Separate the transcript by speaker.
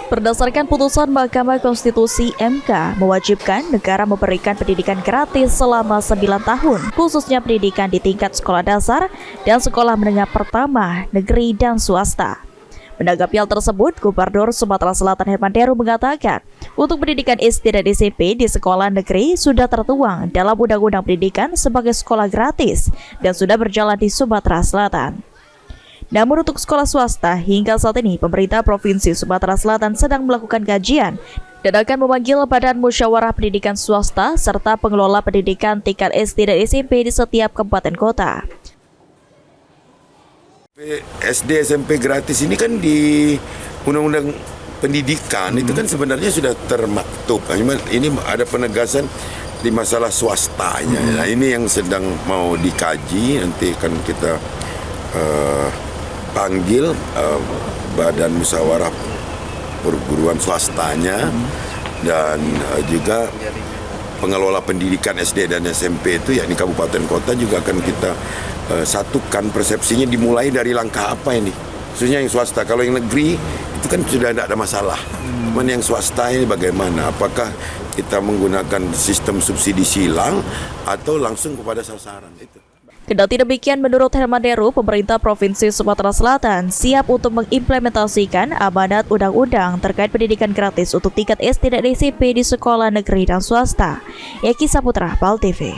Speaker 1: Berdasarkan putusan Mahkamah Konstitusi (MK) mewajibkan negara memberikan pendidikan gratis selama 9 tahun, khususnya pendidikan di tingkat sekolah dasar dan sekolah menengah pertama, negeri dan swasta. Menanggapi hal tersebut, Gubernur Sumatera Selatan Herman Deru mengatakan, untuk pendidikan SD dan SMP di sekolah negeri sudah tertuang dalam Undang-Undang Pendidikan sebagai sekolah gratis dan sudah berjalan di Sumatera Selatan. Namun untuk sekolah swasta, hingga saat ini pemerintah Provinsi Sumatera Selatan sedang melakukan kajian dan akan memanggil Badan Musyawarah Pendidikan Swasta serta pengelola pendidikan tingkat SD dan SMP di setiap kabupaten kota.
Speaker 2: SD SMP gratis ini kan di Undang-Undang Pendidikan itu kan sebenarnya sudah termaktub. Cuma ini ada penegasan di masalah swastanya. Nah, ini yang sedang mau dikaji, nanti akan kita panggil Badan Musyawarah Perguruan Swastanya dan juga pengelola pendidikan SD dan SMP itu yakni kabupaten kota juga akan kita satukan persepsinya dimulai dari langkah apa ini, khususnya yang swasta. Kalau yang negeri itu kan sudah tidak ada masalah, cuman yang swasta ini bagaimana, apakah kita menggunakan sistem subsidi silang atau langsung kepada sasaran itu.
Speaker 1: Kendati demikian, menurut Herman Deru, pemerintah Provinsi Sumatera Selatan siap untuk mengimplementasikan amanat undang-undang terkait pendidikan gratis untuk tingkat SD dan SMP di sekolah negeri dan swasta. Eki Saputra, PAL TV.